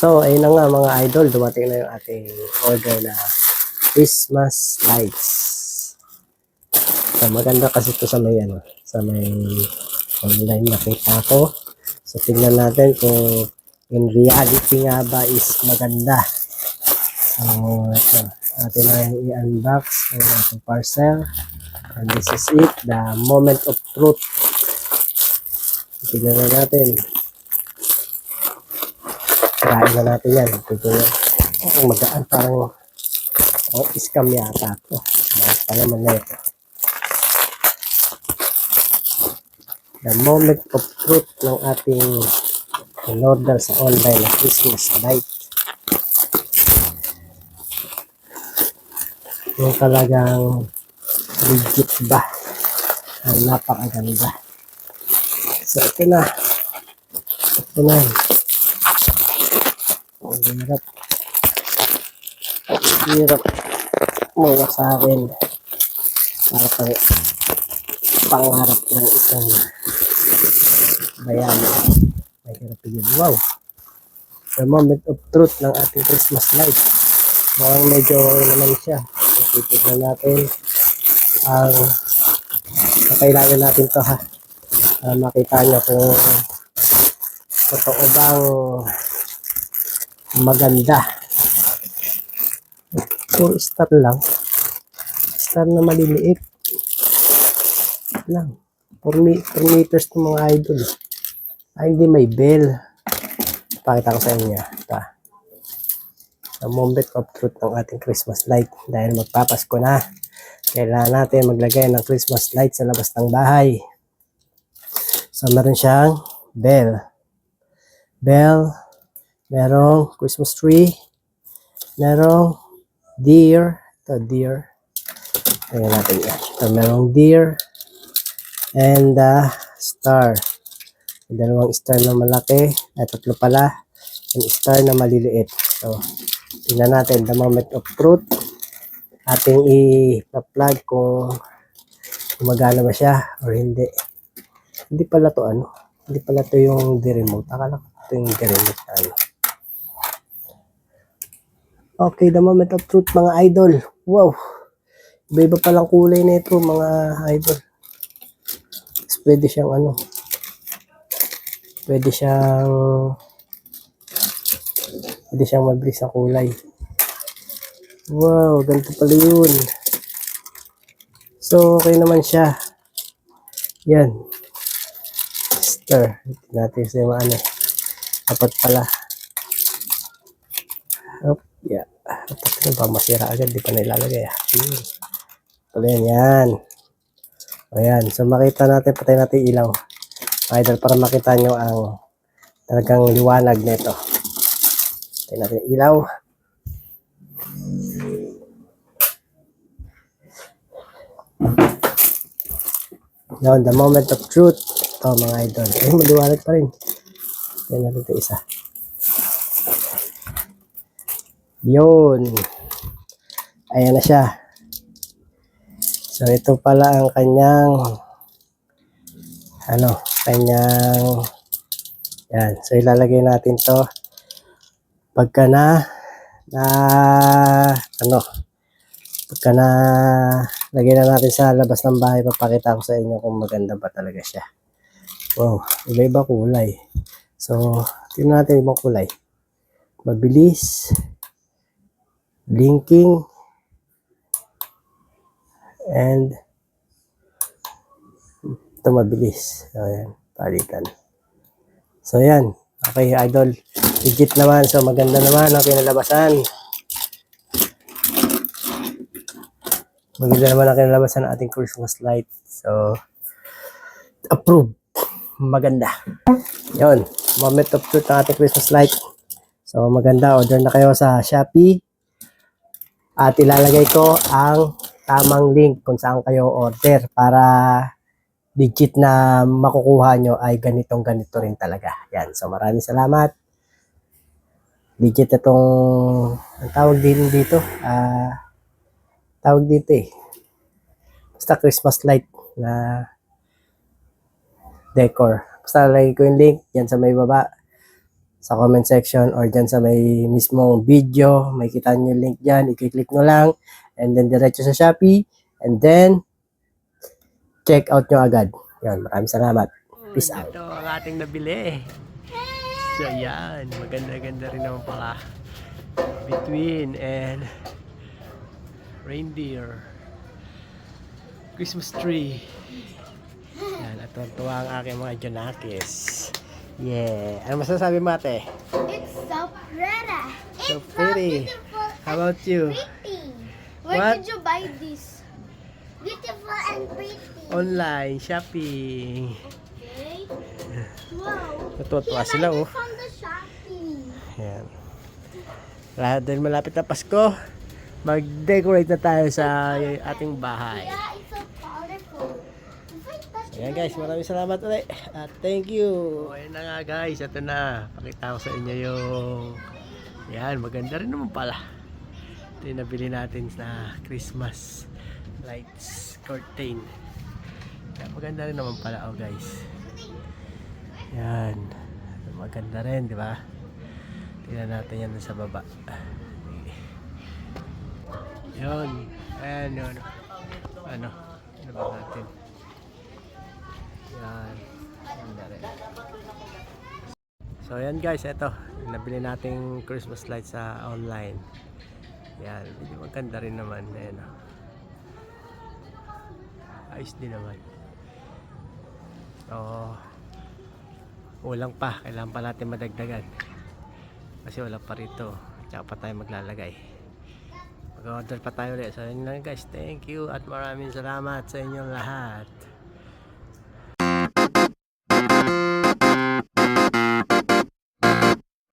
So, ayun na nga mga idol, dumating na yung ating order na Christmas lights. So, maganda kasi ito sa may online nakita ko. So, tingnan natin kung in reality nga ba is maganda. So, ito. Atin na i-unbox ang ating parcel. And this is it, the moment of truth. Tingnan na natin. Tirahin na natin yan. Ito magaan, parang scam yata ito. Bakit pa naman na ito. The moment of truth ng ating in-order sa online na Christmas light. Yung talagang legit ba? Ang napakaganda. So ito na. Ito na. Ang hirap. Hirap mga sa akin. Para pangarap ng isang bayan. Mahirap yun. Wow. The moment of truth ng ating Christmas light. Mukhang medyo naman siya. Titignan natin ang kailangan natin to ha. Makita nyo kung totoo bang maganda. 4 star lang. Star na maliliit lang. 4 meters ng mga idol. Ay, hindi may bell. Pakita ko sa inyo. Ito. The moment of truth ng ating Christmas light. Dahil magpapasko na, kailangan natin maglagay ng Christmas light sa labas ng bahay. So, meron siyang bell. Merong Christmas tree. Merong deer. Ito, deer. Tingnan natin yan. Ito, merong deer. And star. Dalawang star na malaki. Ay, tatlo pala. And star na maliliit. So, tingnan natin the moment of truth. Ating i-plug kung gumagana ba siya or hindi. Hindi pala to Hindi pala to yung remote. Akala ko ito yung remote. Okay, the moment of truth mga idol. Wow. Iba-iba palang kulay na ito mga idol. Pwede siyang Pwede siyang mabilis sa kulay. Wow, ganito pala yun. So, okay naman siya. Yan. Star. Natin sa mga dapat pala. Yeah. Dapat na ba masira agad. Di pa nailalagay. Pala yan. Ayan. So, makita natin. Patay natin ilaw. Idol, para makita nyo ang talagang liwanag nito. Patay natin ilaw. Now, the moment of truth. Ito mga idol. Ay, maliwanag pa rin. Patay natin ito isa. Yun. Ayan na siya. So, ito pala ang kanyang yan. So, ilalagay natin to pagka lagay na natin sa labas ng bahay. Papakita ko sa inyo kung maganda ba talaga siya. Wow, iba-iba kulay. So, tingnan natin ibang kulay. Mabilis. Blinking. And ito mabilis. So, ayan. Palitan. So, ayan. Okay, idol. Legit naman. So, maganda naman ang kinalabasan. Maganda naman ang kinalabasan ng ating Christmas light. So, approve. Maganda. Yun. Moment of truth ng ating Christmas light. So, maganda. Order na kayo sa Shopee. At ilalagay ko ang tamang link kung saan kayo order para legit na makukuha nyo ay ganito rin talaga. Yan. So, maraming salamat. Legit itong ang tawag din dito. Tawag dito basta Christmas light na decor. Basta lagay ko yung link yan sa may baba. sa comment section or dyan sa may mismong video. May kita nyo yung link dyan. I-click nyo lang. And then diretso sa Shopee. And then check out nyo agad. Yan, maraming salamat. Peace out. Ito ang ating nabili. So yan, maganda-ganda rin naman pala. Between and reindeer. Christmas tree. Yan, at tuwa ang aking mga Jonakis. Yeah. Ano masasabi mo, ate? It's so pretty. So It's pretty. so beautiful. How about you? Pretty. Where What? did you buy this? Beautiful and pretty. Online, shopping. Okay. Wow. Natutuwa Here, sila, I oh. found the shopping. Yan. Dahil malapit na Pasko, mag-decorate na tayo sa ating bahay. Yeah, it's so colorful. Ayan guys, maraming salamat ulit. At thank you. Ayan na nga guys, ito na. Pakita ko sa inyo yung... Yan, maganda rin naman pala. Ito yung nabili natin na Christmas lights curtain. Kaya maganda rin naman pala, oh guys. Yan. Maganda rin, di ba? Tingnan natin yan sa baba. Yun. Ayan yun. Ano ba natin? Yan. Maganda rin. So yan guys, ito. Nabili nating Christmas lights sa online. Yan. Medyo maganda rin naman. Ayan. Ayos din naman. So, ulang pa. Kailangan pa natin madagdagan. Kasi wala pa rito. Tsaka pa tayo maglalagay. Mag-order pa tayo ulit. So yun lang guys. Thank you at maraming salamat sa inyong lahat.